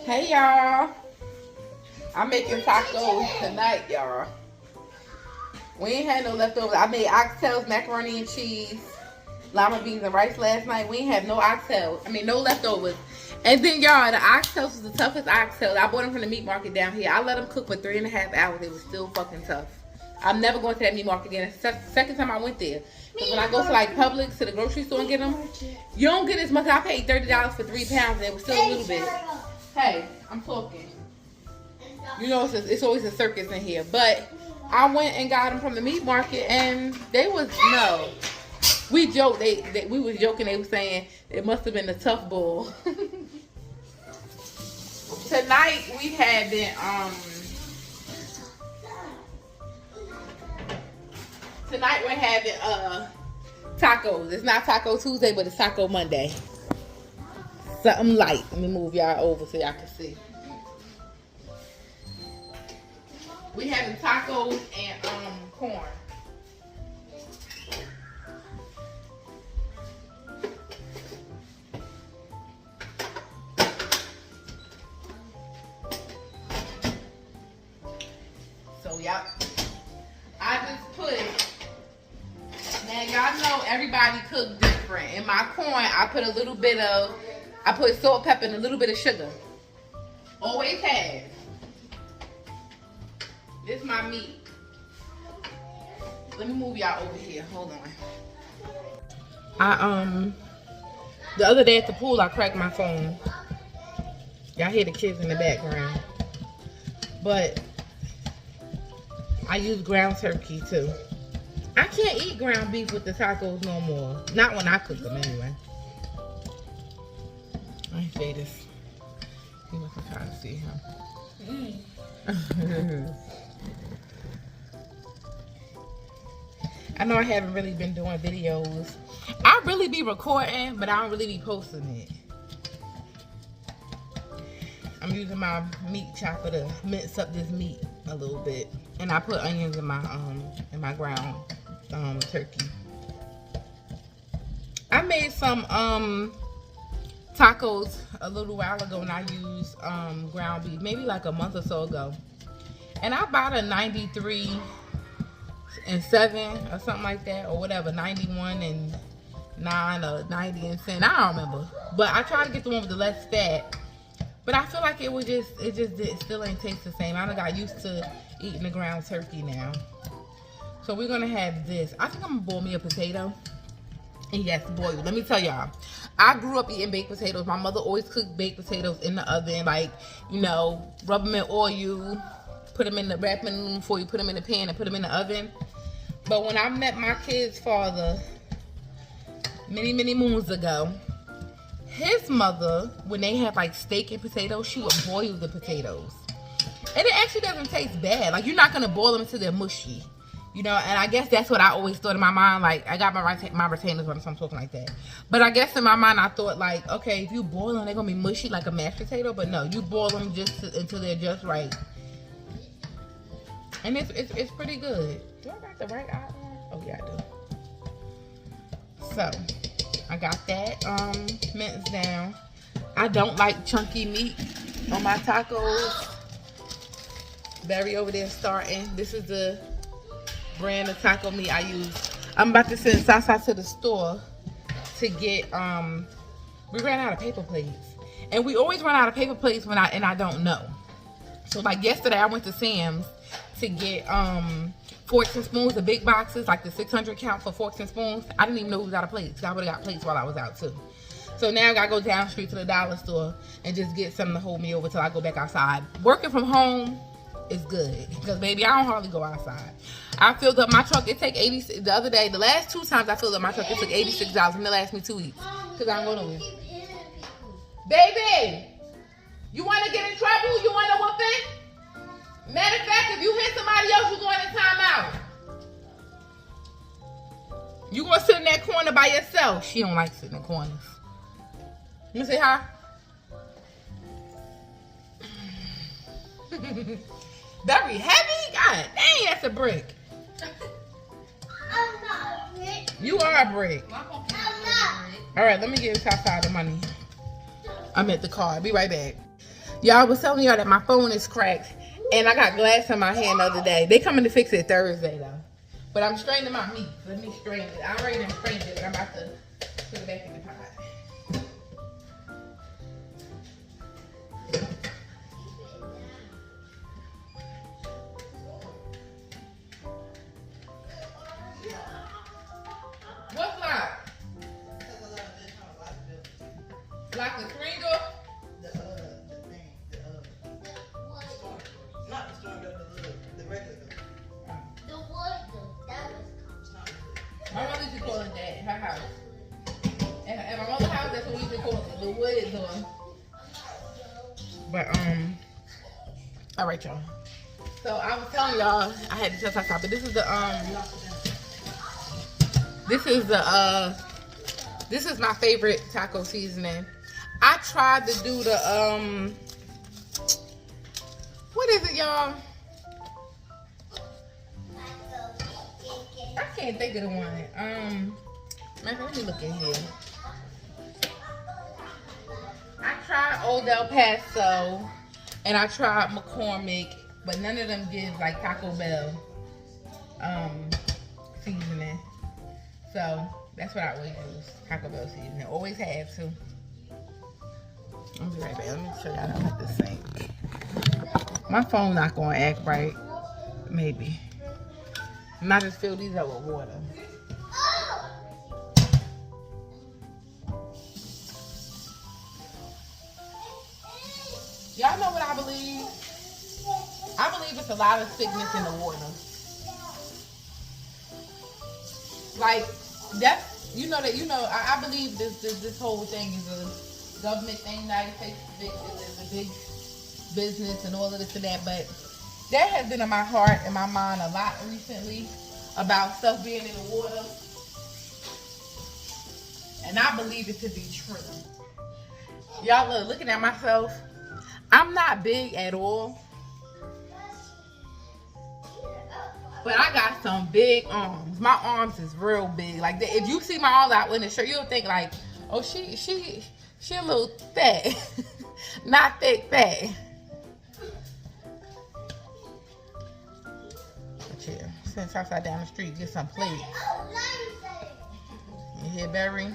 Hey y'all, I'm making tacos tonight, y'all. We ain't had no leftovers. I made oxtails, macaroni and cheese, lima beans and rice last night. We ain't have no oxtails. I mean, no leftovers. And then y'all, the oxtails was the toughest oxtails. I bought them from the meat market down here. I let them cook for 3.5 hours. They were still fucking tough. I'm never going to that meat market again. It's the second time I went there. Because when I go to like Publix, to the grocery store and get them, you don't get as much. I paid $30 for 3 pounds and it was still a little bit. Hey, I'm talking. You know, it's always a circus in here. But I went and got them from the meat market and they was, no. We joked, we was joking, they were saying it must have been a tough bull. Tonight we had the, tonight we're having tacos. It's not Taco Tuesday, but it's Taco Monday. Something light. Let me move y'all over so y'all can see. We having tacos and corn. So y'all, I just put, now y'all know everybody cook different. In my corn, I put a little bit of, I put salt, pepper, and a little bit of sugar. Always have. This is my meat. Let me move y'all over here. Hold on. The other day at the pool, I cracked my phone. Y'all hear the kids in the background. But I use ground turkey too. I can't eat ground beef with the tacos no more. Not when I cook them anyway. I say this. He must have tried to see him. I know I haven't really been doing videos. I really be recording, but I don't really be posting it. I'm using my meat chopper to mince up this meat a little bit. And I put onions in my ground turkey. I made some tacos a little while ago and I used ground beef, maybe like a month or so ago. And I bought a 93 and 7 or something like that, or whatever, 91 and 9 or 90 and 10. I don't remember. But I tried to get the one with the less fat. But I feel like it still ain't taste the same. I done got used to eating the ground turkey now. So we're gonna have this. I think I'm gonna boil me a potato. And yes, boil. Let me tell y'all, I grew up eating baked potatoes. My mother always cooked baked potatoes in the oven, like, you know, rub them in oil, put them in the wrap them before you put them in the pan and put them in the oven. But when I met my kid's father many moons ago, his mother, when they had like steak and potatoes, she would boil the potatoes. And it actually doesn't taste bad. Like, you're not gonna boil them until they're mushy. You know, and I guess that's what I always thought in my mind. Like, I got my retainers on, so I'm talking like that. But I guess in my mind, I thought like, okay, if you boil them, they're gonna be mushy like a mashed potato. But no, you boil them until they're just right. And it's pretty good. Do I got the right eye on? Oh yeah, I do. So I got that minced down. I don't like chunky meat on my tacos. Barry over there starting. This is the brand of taco meat I use. I'm about to send Sasa to the store to get we ran out of paper plates. And we always run out of paper plates when I don't know. So like yesterday I went to Sam's to get forks and spoons, the big boxes, like the 600 count for forks and spoons. I didn't even know we was out of plates. I would have got plates while I was out too. So now I gotta go down the street to the dollar store and just get something to hold me over till I go back outside. Working from home is good because baby, I don't hardly go outside. I filled up my truck. It take 80. The other day, the last 2 times I filled up my truck, it took $86, and it lasted me 2 weeks because I don't go nowhere. Baby, you want to get in trouble? You want a whooping? Matter of fact, if you hit somebody else, you're going in timeout. You gonna sit in that corner by yourself. She don't like sitting in corners. You say hi? Very heavy? God dang, that's a brick. I'm not a brick. You are a brick. I'm not. All right, let me give Tata the money. I'm at the car. I'll be right back. Y'all was telling y'all that my phone is cracked. And I got glass in my hand the other day. They coming to fix it Thursday, though. But I'm straining my meat. Let me strain it. I already done strained it, but I'm about to put it back in the pot. What's locked? Lock the screen door? The thing, not the storm door, the regular door. The wood though, that was My mother used to call it that, her house. And at my mother's house, that's what we used to call it, the wood door. But, all right, y'all. So I was telling y'all, I had to tell Tata, but this is my favorite taco seasoning. I tried to do the, what is it, y'all? I can't think of the one. Let me look in here. I tried Old El Paso and I tried McCormick, but none of them give like Taco Bell seasoning. So that's what I always use, Taco Bell seasoning. Always have to. I'll be right back. Let me show y'all how to put this sink. My phone not gonna act right. Maybe. And I just fill these up with water. Y'all know what I believe? I believe it's a lot of sickness in the water. Like, that's, I believe this whole thing is a government thing. United States is a big business and all of this and that, but that has been in my heart and my mind a lot recently about stuff being in the water. And I believe it to be true. Y'all are looking at myself. I'm not big at all. But I got some big arms. My arms is real big. Like, if you see my arms out in the shirt, you'll think like, oh, she a little fat. Not thick, fat. Here, since outside down the street, get some plates. You hear Barry?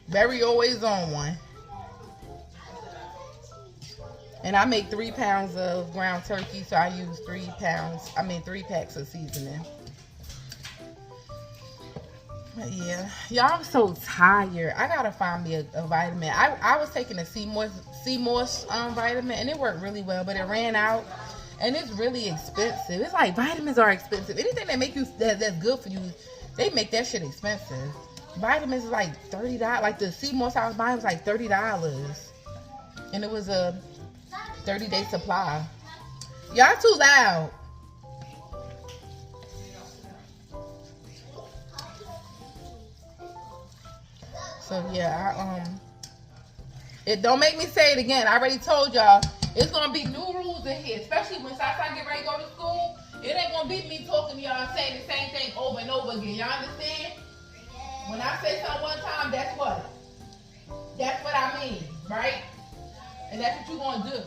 Barry always on one. And I make 3 pounds of ground turkey, so I use 3 packs of seasoning. But yeah, y'all, I'm so tired. I gotta find me a vitamin. I was taking a sea moss vitamin, and it worked really well, but it ran out. And it's really expensive. It's like vitamins are expensive. Anything that make you that's good for you, they make that shit expensive. Vitamins is like $30. Like the sea moss I was buying was like $30, and it was a 30-day supply. Y'all too loud. So yeah, it don't make me say it again. I already told y'all. It's gonna be new rules in here, especially when Sasa get ready to go to school. It ain't gonna be me talking to y'all saying the same thing over and over again. Y'all understand? When I say something one time, that's what I mean, right? And that's what you gonna do.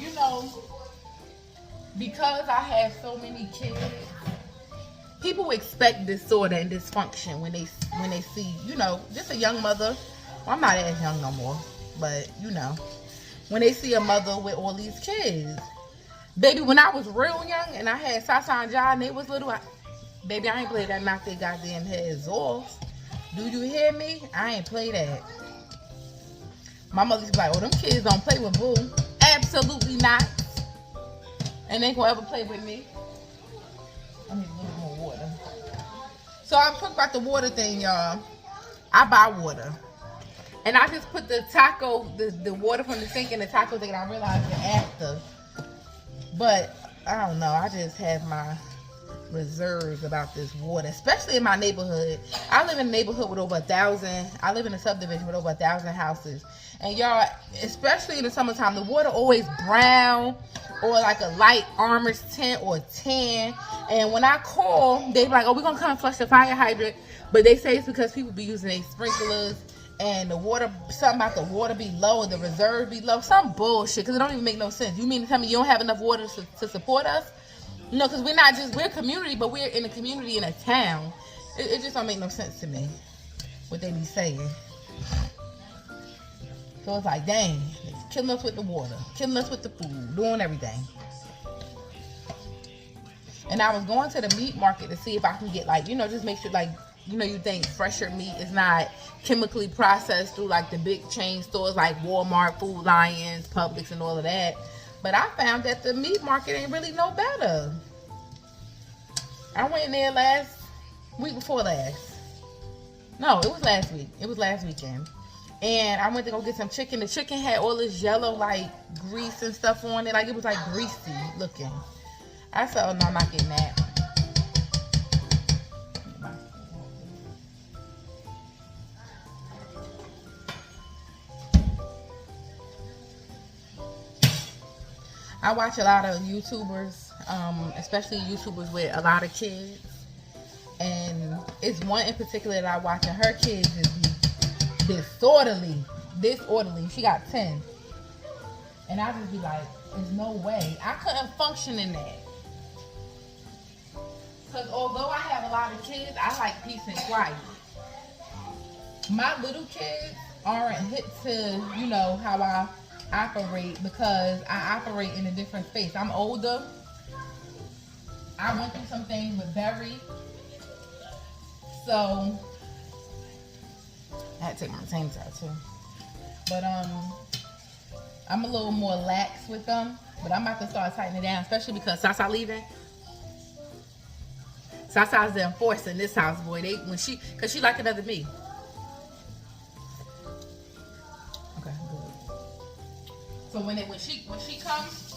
You know, because I have so many kids, people expect disorder and dysfunction when they see, just a young mother. Well, I'm not as young no more, but when they see a mother with all these kids. Baby, when I was real young and I had Sasa and John and they was little, baby, I ain't play that knock their goddamn heads off. Do you hear me? I ain't play that. My mother's like, oh, them kids don't play with Boo. Absolutely not. And they gonna ever play with me. I need a little more water. So I'm quick about the water thing, y'all. I buy water. And I just put the water from the sink in the taco thing, and I realized it after. But I don't know. I just have my reserves about this water, especially in my neighborhood. I live in a neighborhood with over 1,000. I live in a subdivision with over 1,000 houses. And y'all, especially in the summertime, the water always brown or like a light orange tint or tan. And when I call, they be like, oh, we're going to come and flush the fire hydrant. But they say it's because people be using their sprinklers and the water, something about the water be low and the reserve be low. Some bullshit, because it don't even make no sense. You mean to tell me you don't have enough water to support us? No, because we're a community, but we're in a community in a town. It just don't make no sense to me what they be saying. So it's like, dang, they're killing us with the water, killing us with the food, doing everything. And I was going to the meat market to see if I can get, like, you know, just make sure, like, you know, you think fresher meat is not chemically processed through, like, the big chain stores like Walmart, Food Lions, Publix, and all of that. But I found that the meat market ain't really no better. I went in there week before last. No, it was last week. It was last weekend. And I went to go get some chicken. The chicken had all this yellow, like, grease and stuff on it. Like, it was, like, greasy looking. I said, oh, no, I'm not getting that. I watch a lot of YouTubers, especially YouTubers with a lot of kids. And it's one in particular that I watch, and her kids is disorderly. She got 10. And I just be like, there's no way. I couldn't function in that. Because although I have a lot of kids, I like peace and quiet. My little kids aren't hip to, you know, how I operate, because I operate in a different space. I'm older. I went through some things with Barry. So I had to take my retainers out too. But I'm a little more lax with them. But I'm about to start tightening it down, especially because Sasa leaving. Sasa's the enforcer in this house, boy. Cause she like another me. Okay, good. So when she comes,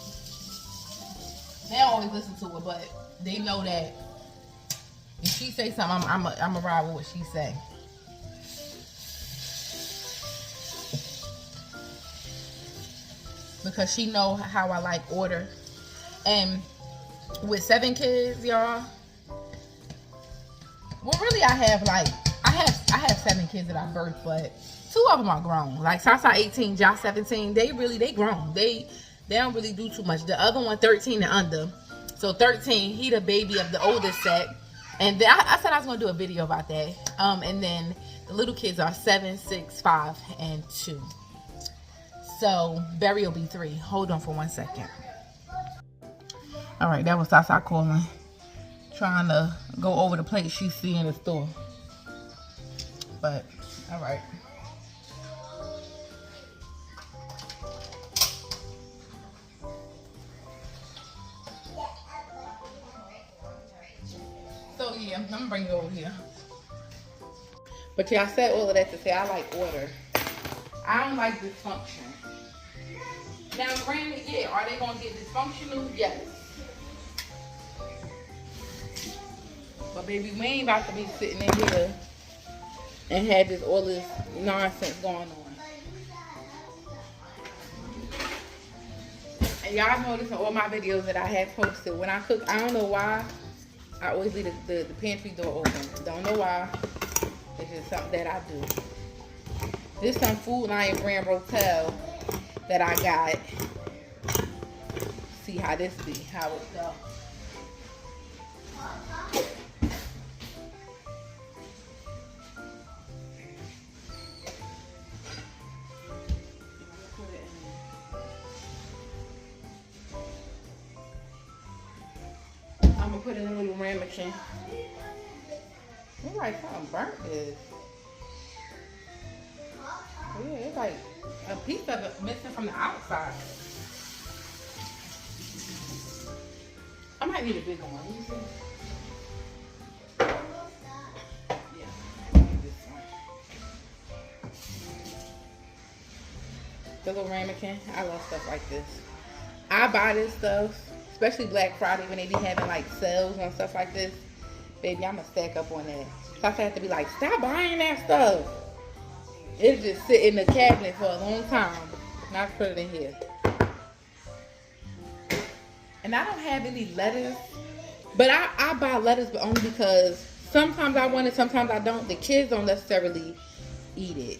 they don't always listen to her, but they know that if she say something, I'm a ride with what she say. Because she know how I like order. And with 7 kids, y'all. Well, really, I have 7 kids that I birthed, but 2 of them are grown. Like Sasa 18, Josh 17. They grown. They don't really do too much. The other one 13 and under. So 13, he the baby of the oldest set. And then I said I was gonna do a video about that. And then the little kids are 7, 6, 5, and 2. So Barry will be 3. Hold on for 1 second. All right, that was Sasa calling, trying to go over the plate she see in the store. But all right. So yeah, I'm gonna bring you over here. But yeah, I said all of that to say I like order. I don't like dysfunction. Now, granted, yeah, are they gonna get dysfunctional? Yes. But baby, we ain't about to be sitting in here and have all this nonsense going on. And y'all notice in all my videos that I have posted, when I cook, I don't know why, I always leave the pantry door open. Don't know why. It's just something that I do. This some Food Lion brand Rotel that I got. See how this be, how it go. I'm gonna put it in a little ramekin. It's like something burnt this. Yeah, it's like a piece of it missing from the outside. I might need a bigger one. Let me see. Yeah, I need this one. The little ramekin. I love stuff like this. I buy this stuff, especially Black Friday when they be having like sales on stuff like this. Baby, I'm gonna stack up on that. So I have to be like, stop buying that stuff. It'll just sit in the cabinet for a long time. Now I put it in here. And I don't have any lettuce. But I buy lettuce, but only because sometimes I want it, sometimes I don't. The kids don't necessarily eat it.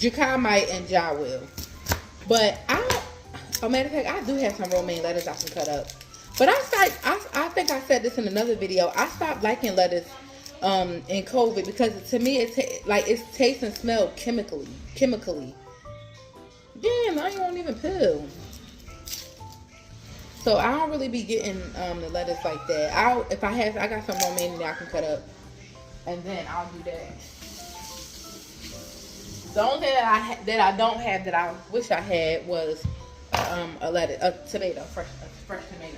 Jacamite and Ja will. But a matter of fact, I do have some romaine lettuce I can cut up. But I think I said this in another video. I stopped liking lettuce in COVID because to me it tastes and smells chemically. Damn, now you won't even peel. So I don't really be getting the lettuce like that. I got some romaine that I can cut up, and then I'll do that. The only thing that I don't have that I wish I had was a tomato, fresh tomato.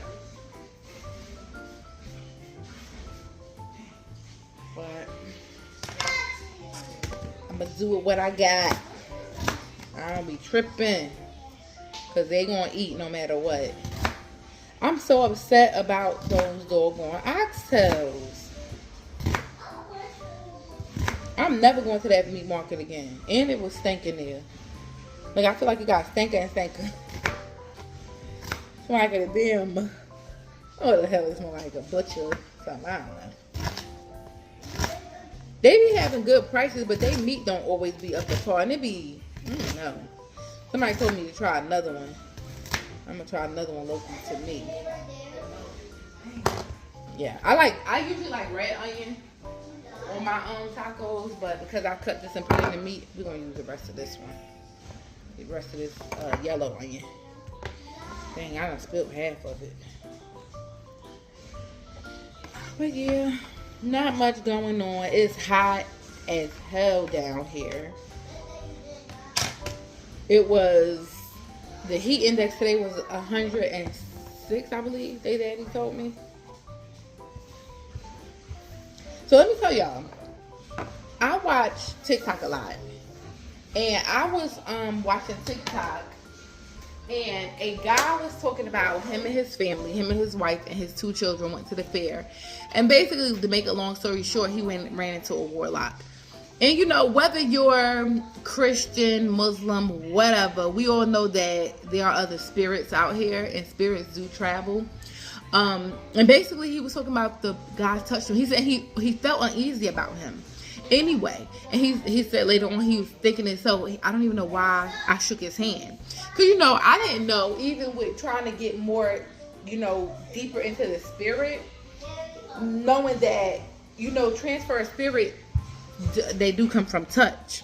But I'm gonna do what I got. I don't be tripping, cause they gonna eat no matter what. I'm so upset about those doggone oxtails. I'm never going to that meat market again. And it was stinking there. Like, I feel like it got stinker and stinker. It's like a damn... What the hell is more like a butcher or something? I don't know. They be having good prices, but they meat don't always be up to par. And it be... I don't know. Somebody told me to try another one. I'm gonna try another one local to me. Yeah, I usually like red onion on my tacos, but because I cut this and put it in the meat, we're gonna use the rest of this one. The rest of this yellow onion. Dang, I done spilled half of it. But yeah, not much going on. It's hot as hell down here. It was, the heat index today was 106, I believe, Daddy told me. So let me tell y'all, I watch TikTok a lot. And I was watching TikTok, and a guy was talking about him and his family, him and his wife and his 2 children went to the fair. And basically, to make a long story short, he ran into a warlock. And you know, whether you're Christian, Muslim, whatever, we all know that there are other spirits out here, and spirits do travel. And basically, he was talking about the guy touched him. He said he felt uneasy about him. Anyway, and he said later on he was thinking it, so I don't even know why I shook his hand. Because, you know, I didn't know, even with trying to get more, you know, deeper into the spirit, knowing that, you know, transfer of spirit, they do come from touch.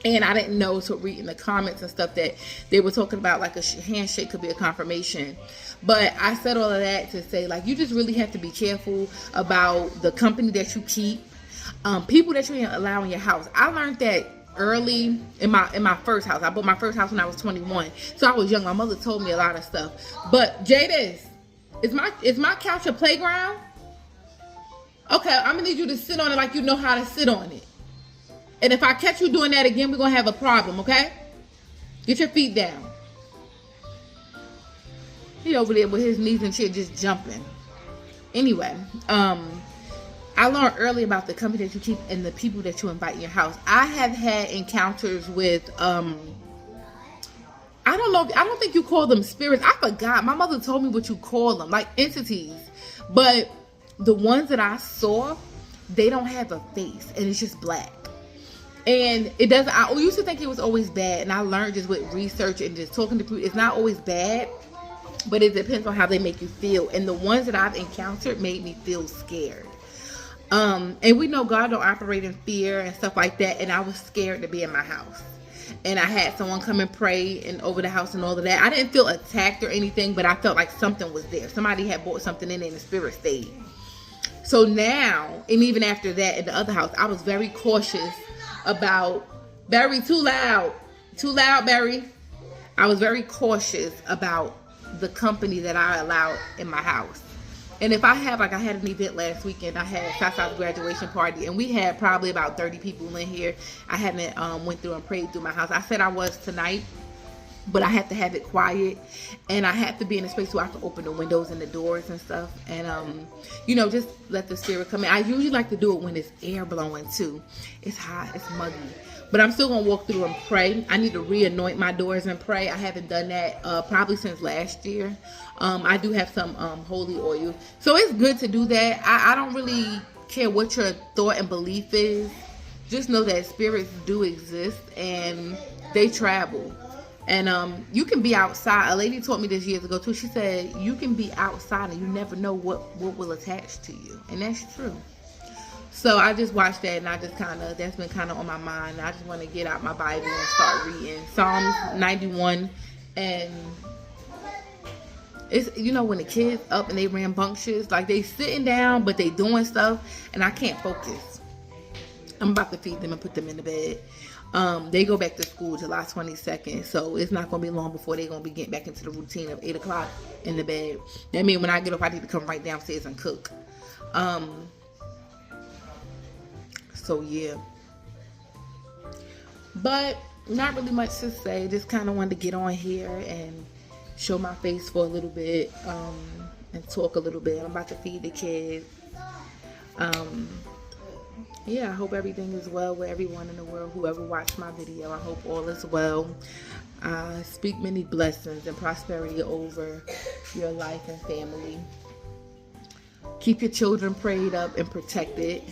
And I didn't know, so reading the comments and stuff, that they were talking about like a handshake could be a confirmation. But I said all of that to say, like, you just really have to be careful about the company that you keep, people that you allow in your house. I learned that early in my first house. I bought my first house when I was 21, so I was young. My mother told me a lot of stuff. But Jadis, is my couch a playground? Okay, I'm gonna need you to sit on it like you know how to sit on it. And if I catch you doing that again, we're gonna have a problem, okay? Get your feet down. He over there with his knees and shit just jumping. Anyway, I learned early about the company that you keep and the people that you invite in your house. I have had encounters with, I don't think you call them spirits. I forgot. My mother told me what you call them, like entities. But the ones that I saw, they don't have a face, and it's just black. And it doesn't, I used to think it was always bad, and I learned just with research and just talking to people, it's not always bad, but it depends on how they make you feel. And the ones that I've encountered made me feel scared. And we know God don't operate in fear and stuff like that, and I was scared to be in my house. And I had someone come and pray and over the house and all of that. I didn't feel attacked or anything, but I felt like something was there. Somebody had brought something in and the spirit stayed. So now, and even after that in the other house, I was very cautious about, Barry, too loud, Barry. I was very cautious about the company that I allowed in my house. And if I have, like I had an event last weekend, I had Sasa's graduation party, and we had probably about 30 people in here. I haven't went through and prayed through my house. I said I was tonight, but I have to have it quiet, and I have to be in a space where I can open the windows and the doors and stuff, and you know, just let the spirit come in. I usually like to do it when it's air blowing too. It's hot, it's muggy, but I'm still gonna walk through and pray. I need to re-anoint my doors and pray. I haven't done that probably since last year. I do have some holy oil, so it's good to do that. I don't really care what your thought and belief is. just know that spirits do exist and they travel. And you can be outside. A lady told me this years ago too. She said you can be outside and you never know what will attach to you, and that's true. So I just watched that, and I just that's been kind of on my mind. I just want to get out my Bible and start reading Psalms 91. And it's, you know, when the kids up and they rambunctious, like they sitting down but they doing stuff, and I can't focus. I'm about to feed them and put them in the bed. They go back to school July 22nd, so it's not going to be long before they're going to be getting back into the routine of 8 o'clock in the bed. That means when I get up, I need to come right downstairs and cook. So, yeah. But not really much to say. Just kind of wanted to get on here and show my face for a little bit and talk a little bit. I'm about to feed the kids. Yeah, I hope everything is well with everyone in the world. Whoever watched my video, I hope all is well. Speak many blessings and prosperity over your life and family. Keep your children prayed up and protected.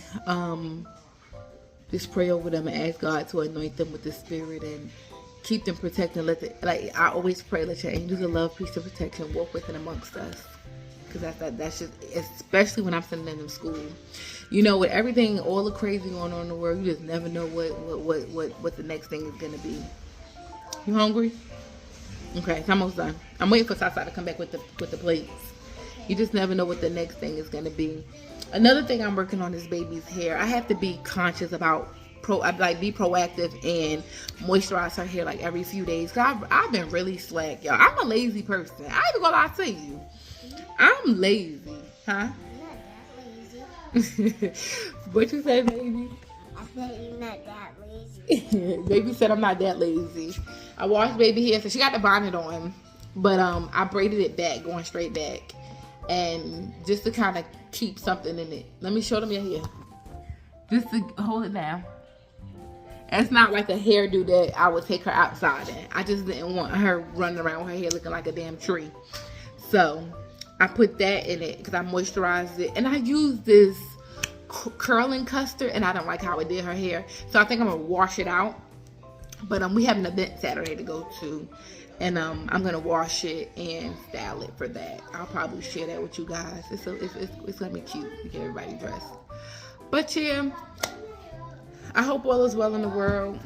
Just pray over them and ask God to anoint them with the Spirit and keep them protected. Like I always pray, let your angels of love, peace, and protection walk with and amongst us. Because that's just, especially when I'm sending them to school. You know, with everything, all the crazy going on in the world, you just never know what the next thing is gonna be. You hungry? Okay, it's almost done. I'm waiting for Sasa to come back with the plates. You just never know what the next thing is gonna be. Another thing I'm working on is baby's hair. I have to be conscious about be proactive and moisturize her hair like every few days. Cause I've been really slack, y'all. I'm a lazy person. I ain't gonna lie to you. I'm lazy, huh? What you say, baby? I said you're not that lazy. Baby said I'm not that lazy. I washed baby hair, so she got the bonnet on, but I braided it back, going straight back, and just to kind of keep something in it. Let me show them your hair. Just to hold it down. It's not like a hairdo that I would take her outside in. I just didn't want her running around with her hair looking like a damn tree. So I put that in it because I moisturized it, and I used this curling custard, and I don't like how it did her hair, so I think I'm gonna wash it out. But we have an event Saturday to go to, and I'm gonna wash it and style it for that. I'll probably share that with you guys. It's gonna be cute to get everybody dressed. But yeah, I hope all is well in the world,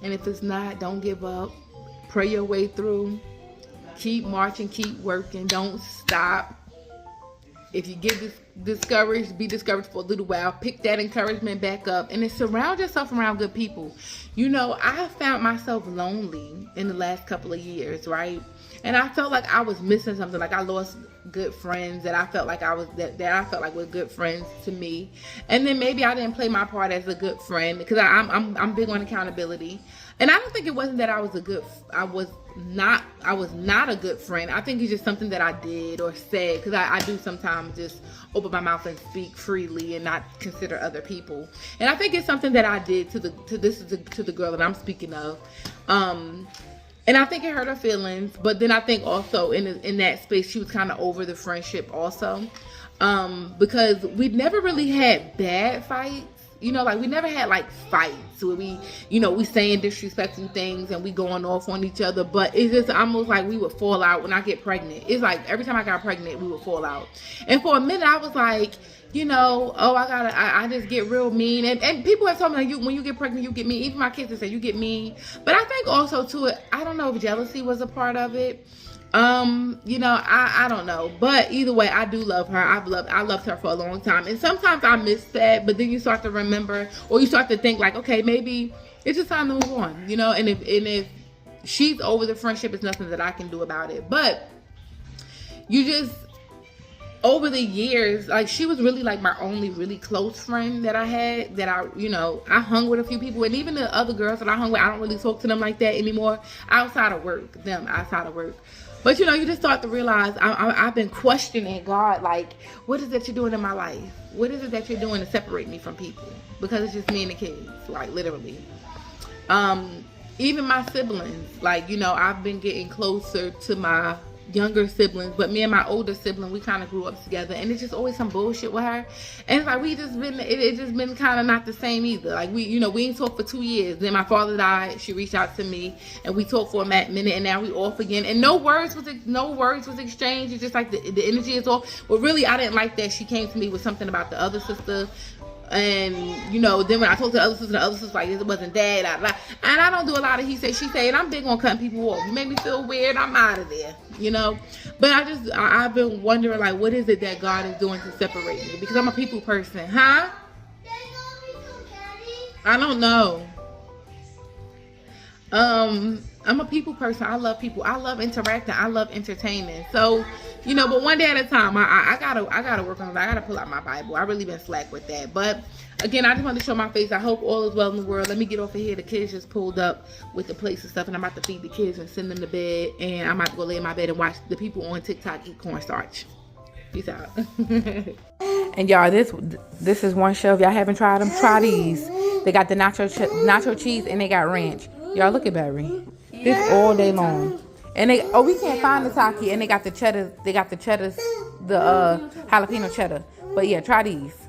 and if it's not, don't give up. Pray your way through. Keep marching, keep working, don't stop. If you get discouraged, be discouraged for a little while. Pick that encouragement back up and then surround yourself around good people. You know, I found myself lonely in the last couple of years, right? And I felt like I was missing something. Like I lost good friends that I felt like were good friends to me. And then maybe I didn't play my part as a good friend because I'm big on accountability. And I don't think it wasn't that I was not a good friend. I think it's just something that I did or said, because I do sometimes just open my mouth and speak freely and not consider other people. And I think it's something that I did to the girl that I'm speaking of. And I think it hurt her feelings, but then I think also in that space she was kind of over the friendship also, because we never really had bad fights. You know, like we never had like fights where we saying disrespectful things and we going off on each other, but it's just almost like we would fall out when I get pregnant. It's like every time I got pregnant, we would fall out. And for a minute I was like, I just get real mean. And people have told me like, when you get pregnant, you get mean. Even my kids say you get mean. But I think also too, I don't know if jealousy was a part of it. I don't know, but either way, I do love her. I loved her for a long time, and sometimes I miss that, but then you start to remember, or you start to think like, okay, maybe it's just time to move on, and if she's over the friendship, it's nothing that I can do about it. But you just, over the years, like she was really like my only really close friend that I had, that I hung with a few people, and even the other girls that I hung with, I don't really talk to them like that anymore outside of work. But you just start to realize I've been questioning God, like, what is it you're doing in my life? What is it that you're doing to separate me from people? Because it's just me and the kids, like literally. Even my siblings, like, I've been getting closer to my younger siblings, but me and my older sibling, we kind of grew up together, and it's just always some bullshit with her. And it's like we just been, it just been kind of not the same either. Like we ain't talked for 2 years. Then my father died. She reached out to me, and we talked for a minute, and now we off again. And no words was exchanged. It's just like the energy is off. But really, I didn't like that she came to me with something about the other sister. And then when I talked to the other sister like, it wasn't that, and I don't do a lot of he say she say, and I'm big on cutting people off. You make me feel weird, I'm out of there, but I've been wondering, like, what is it that God is doing to separate me? Because I'm a people person. I don't know. I'm a people person. I love people. I love interacting. I love entertaining. So, but one day at a time. I gotta work on it. I gotta pull out my Bible. I really been slack with that. But again, I just wanted to show my face. I hope all is well in the world. Let me get off of here. The kids just pulled up with the plates and stuff, and I'm about to feed the kids and send them to bed. And I'm about to go lay in my bed and watch the people on TikTok eat cornstarch. Peace out. And y'all, this is one show. If y'all haven't tried them, try these. They got the nacho cheese and they got ranch. Y'all look at Barry. This all day long. And we can't find the Taki, and they got the cheddar, the jalapeno cheddar. But yeah, try these.